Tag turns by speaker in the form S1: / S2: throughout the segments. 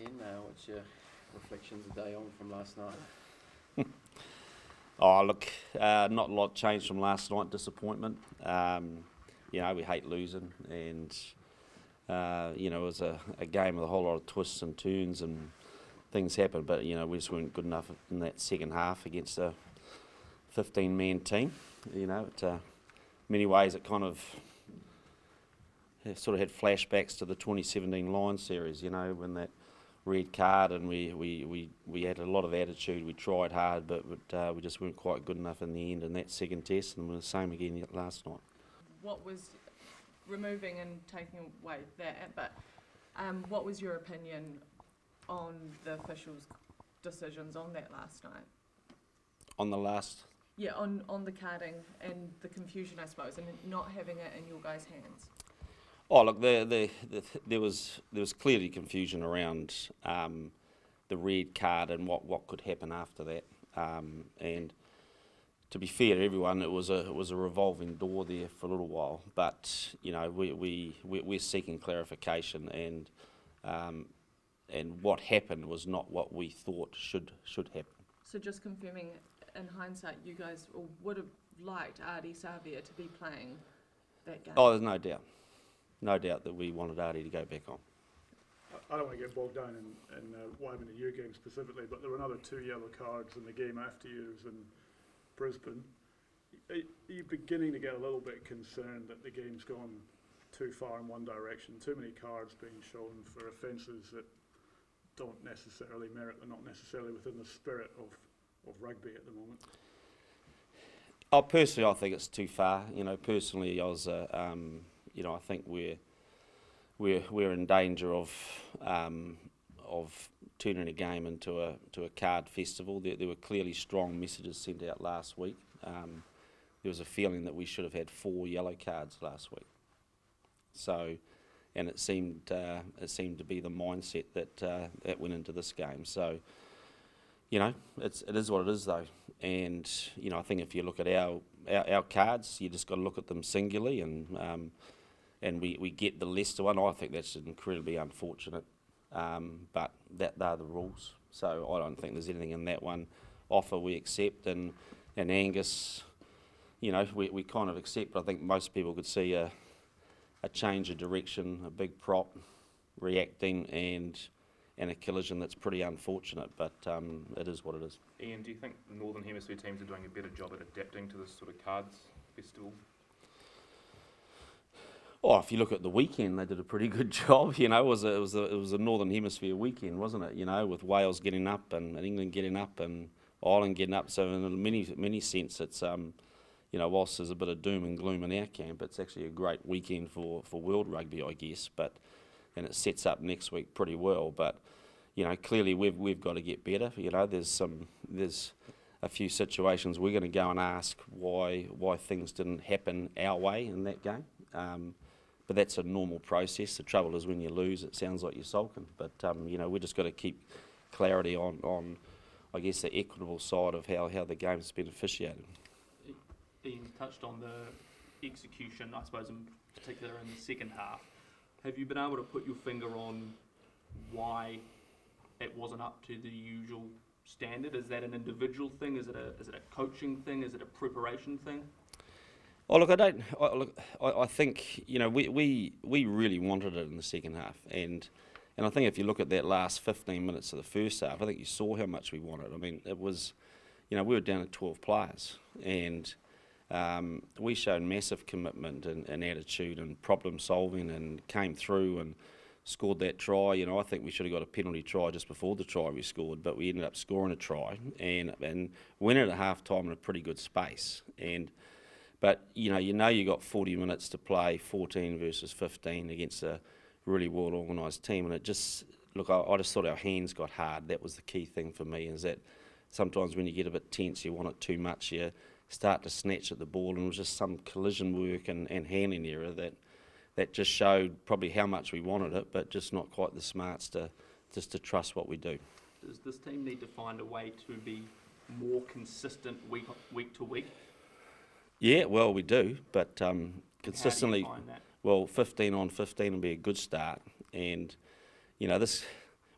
S1: Ian. What's your reflections a day on from last night?
S2: Oh, look, not a lot changed from last night. Disappointment. You know, we hate losing, and you know, it was a game with a whole lot of twists and turns, and things happened. But you know, we just weren't good enough in that second half against a 15-man team. You know, many ways it kind of sort of had flashbacks to the 2017 Lions series. You know, when that red card, and we had a lot of attitude. We tried hard, but we just weren't quite good enough in the end in that second test, and we were the same again last night.
S3: What was removing and taking away that? But what was your opinion on the officials' decisions on that last night? On the last? Yeah, on the carding and the confusion, I suppose, and not having it in your guys' hands.
S2: Oh, look, there was clearly confusion around the red card and what could happen after that. And to be fair to everyone, it was a revolving door there for a little while. But you know, we're seeking clarification, and what happened was not what we thought should happen.
S3: So just confirming, in hindsight, you guys would have liked Artie Savia to be playing that game?
S2: Oh, there's no doubt. No doubt that we wanted Artie to go back on.
S4: I don't want to get bogged down in what happened in your game specifically, but there were another 2 yellow cards in the game after yours in Brisbane. Are you beginning to get a little bit concerned that the game's gone too far in one direction? Too many cards being shown for offences that don't necessarily merit, they're not necessarily within the spirit of rugby at the moment?
S2: Oh, personally, I think it's too far. You know, personally, you know, I think we're in danger of turning a game into a card festival. There were clearly strong messages sent out last week. There was a feeling that we should have had 4 yellow cards last week. So, and it seemed to be the mindset that went into this game. So, you know, it is what it is though. And you know, I think if you look at our cards, you just got to look at them singularly, and we get the Leicester one. I think that's incredibly unfortunate, but they're the rules. So I don't think there's anything in that one. Offer we accept, and Angus, you know, we kind of accept. But I think most people could see a change of direction, a big prop reacting, and a collision that's pretty unfortunate. But it is what it is.
S5: Ian, do you think the Northern Hemisphere teams are doing a better job at adapting to this sort of cards festival?
S2: Oh, if you look at the weekend, they did a pretty good job. You know, it was a Northern Hemisphere weekend, wasn't it? You know, with Wales getting up and England getting up and Ireland getting up. So in many sense, it's you know, whilst there's a bit of doom and gloom in our camp, it's actually a great weekend for world rugby, I guess. And it sets up next week pretty well. But you know, clearly we've got to get better. You know, there's a few situations we're going to go and ask why things didn't happen our way in that game. But that's a normal process. The trouble is when you lose, it sounds like you're sulking. But you know, we just got to keep clarity on I guess the equitable side of how the game's been officiated.
S6: Ian touched on the execution, I suppose, in particular in the second half. Have you been able to put your finger on why it wasn't up to the usual standard? Is that an individual thing? Is it a coaching thing? Is it a preparation thing?
S2: Oh look, I think you know we really wanted it in the second half, and I think if you look at that last 15 minutes of the first half, I think you saw how much we wanted. I mean, it was, you know, we were down to 12 players, and we showed massive commitment and attitude and problem solving, and came through and scored that try. You know, I think we should have got a penalty try just before the try we scored, but we ended up scoring a try and went at half time in a pretty good space. But you got 40 minutes to play 14 versus 15 against a really well organised team, and it just I just thought our hands got hard. That was the key thing for me, is that sometimes when you get a bit tense, you want it too much, you start to snatch at the ball, and it was just some collision work and handling error that just showed probably how much we wanted it, but just not quite the smarts to trust what we do.
S6: Does this team need to find a way to be more consistent week to week?
S2: Yeah, well, we do, but consistently,
S6: how do you find that?
S2: well, 15 on 15 will be a good start. And, you know,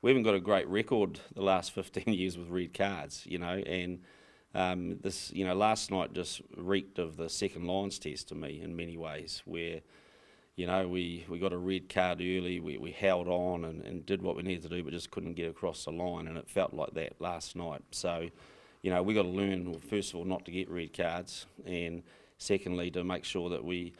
S2: we haven't got a great record the last 15 years with red cards, you know, and this, you know, last night just reeked of the second lines test to me in many ways, where, you know, we got a red card early, we held on and did what we needed to do, but just couldn't get across the line, and it felt like that last night. So, you know, we got to learn, well, first of all, not to get red cards, and secondly, to make sure that we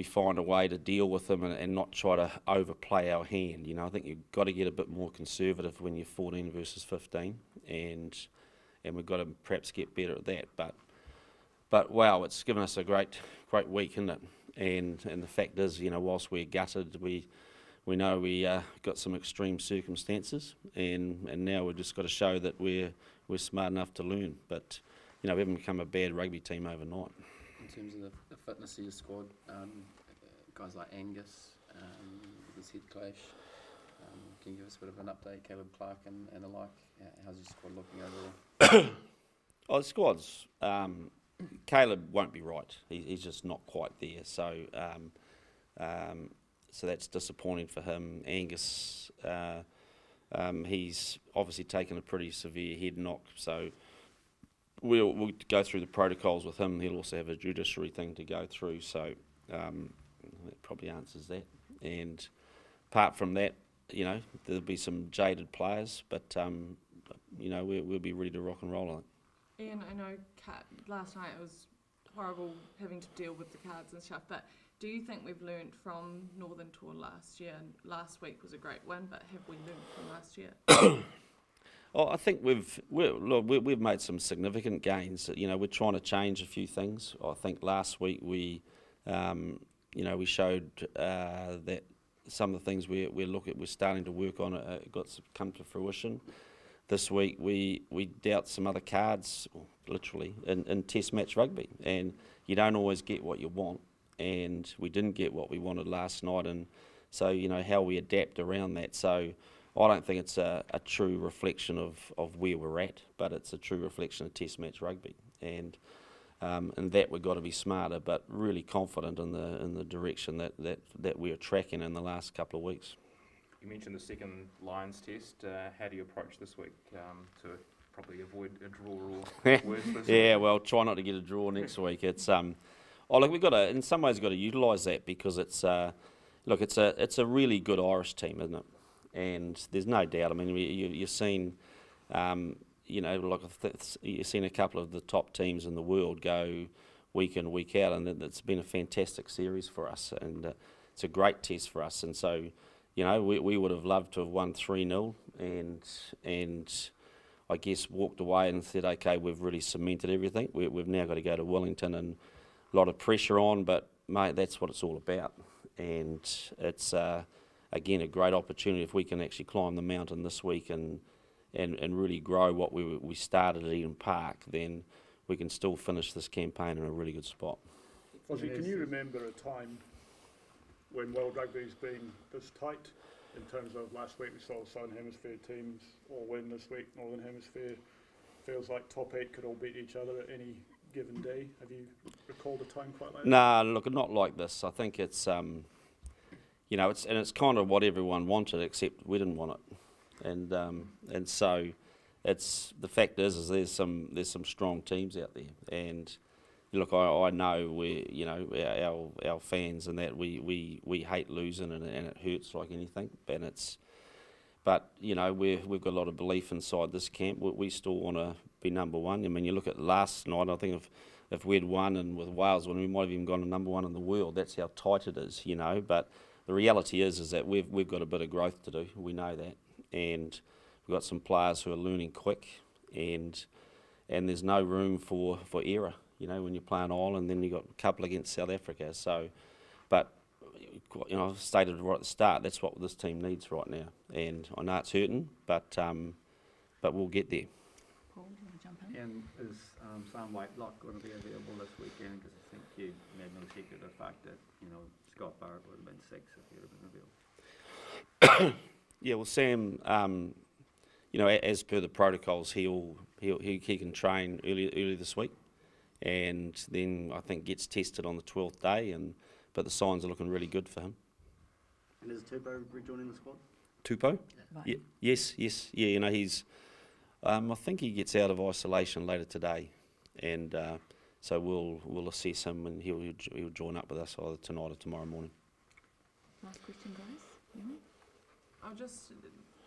S2: find a way to deal with them and not try to overplay our hand. You know, I think you've got to get a bit more conservative when you're 14 versus 15, and we've got to perhaps get better at that. But wow, it's given us a great week, isn't it? And the fact is, you know, whilst we're gutted, we know we got some extreme circumstances, and now we've just got to show that we're smart enough to learn. But, you know, we haven't become a bad rugby team overnight.
S1: In terms of the fitness of your squad, guys like Angus, this head clash, can you give us a bit of an update, Caleb Clark and the like? How's your squad looking overall?
S2: Oh, the squad's, Caleb won't be right. He's just not quite there. So so that's disappointing for him. Angus, he's obviously taken a pretty severe head knock, so we'll go through the protocols with him. He'll also have a judiciary thing to go through, so that probably answers that. And apart from that, you know, there'll be some jaded players, but you know, we'll be ready to rock and roll on it.
S3: Ian, I know last night it was horrible having to deal with the cards and stuff, but do you think we've learnt from Northern Tour last year? Last week was a great win, but have we learnt from last year?
S2: Well, I think we've made some significant gains. You know, we're trying to change a few things. I think last week we showed that some of the things we're starting to work on come to fruition. This week we dealt some other cards, literally, in Test match rugby, and you don't always get what you want, and we didn't get what we wanted last night, and so, you know, how we adapt around that. So I don't think it's a true reflection of where we're at, but it's a true reflection of Test match rugby, and that we've got to be smarter, but really confident in the direction that we're tracking in the last couple of weeks.
S5: You mentioned the second Lions test. How do you approach this week to probably avoid a draw or worse this
S2: Yeah,
S5: week?
S2: well, try not to get a draw next week. It's look, we've got to, in some ways, got to utilise that, because it's look, it's a really good Irish team, isn't it? And there's no doubt. I mean, you've seen, you know, like you've seen a couple of the top teams in the world go week in, week out, and it's been a fantastic series for us, and it's a great test for us. And so, you know, we would have loved to have won 3-0 and I guess walked away and said, okay, we've really cemented everything. We've now got to go to Wellington, and a lot of pressure on, but mate, that's what it's all about. And it's again a great opportunity if we can actually climb the mountain this week and really grow what we started at Eden Park, then we can still finish this campaign in a really good spot.
S4: Ozzy, can you remember a time when World Rugby's been this tight? In terms of last week we saw Southern Hemisphere teams all win this week, Northern Hemisphere feels like top 8 could all beat each other at any given day. Have you recalled a time quite like that?
S2: Nah, look, not like this. I think it's you know, it's kind of what everyone wanted, except we didn't want it, and so it's the fact is there's some strong teams out there, and look, I know our fans and that we hate losing, and it hurts like anything, and but you know, we've got a lot of belief inside this camp. We still want to be number one. I mean, you look at last night, I think if we'd won, and with Wales, when we might have even gone to number one in the world, that's how tight it is, you know. But the reality is that we've got a bit of growth to do. We know that, and we've got some players who are learning quick, and there's no room for error. You know, when you're playing Ireland, then you've got a couple against South Africa. So, but you know, I've stated right at the start, that's what this team needs right now. And I know it's hurting, but we'll get there.
S3: Paul, do you want to jump in?
S7: And is Sam Whitelock going to be available this weekend? Because I think you made no secret of the fact that, you know, Scott Barrett would have been 6 if he would have been available.
S2: Yeah, well, Sam, you know, as per the protocols, he can train early this week, and then I think gets tested on the 12th day, but the signs are looking really good for him.
S7: And is Tupou rejoining the squad?
S2: Tupou?
S3: Right.
S2: Yes, yeah. You know, he's. I think he gets out of isolation later today, and so we'll assess him, and he'll join up with us either tonight or tomorrow morning.
S8: Last question, guys.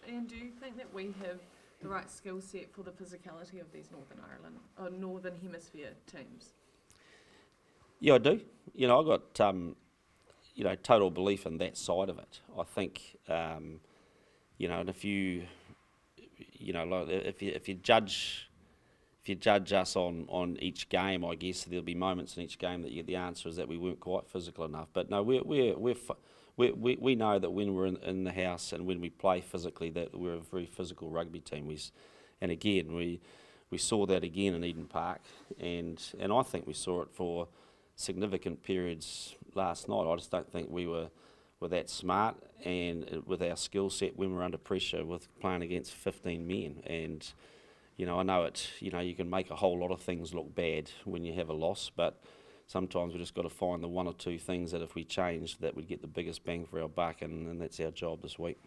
S3: Ian, do you think that we have the right skill set for the physicality of these Northern Ireland or Northern Hemisphere teams?
S2: Yeah, I do. You know, I got you know, total belief in that side of it. I think you know, and if you know, like if you judge us on each game, I guess there'll be moments in each game that you get the answer is that we weren't quite physical enough. But no, we know that when we're in the house and when we play physically, that we're a very physical rugby team. And again, we saw that again in Eden Park, and I think we saw it for significant periods last night. I just don't think we were that smart and with our skill set when we're under pressure with playing against 15 men. And you know, I know it. You know, you can make a whole lot of things look bad when you have a loss, but sometimes we just got to find the one or two things that if we change, that we'd get the biggest bang for our buck, and that's our job this week.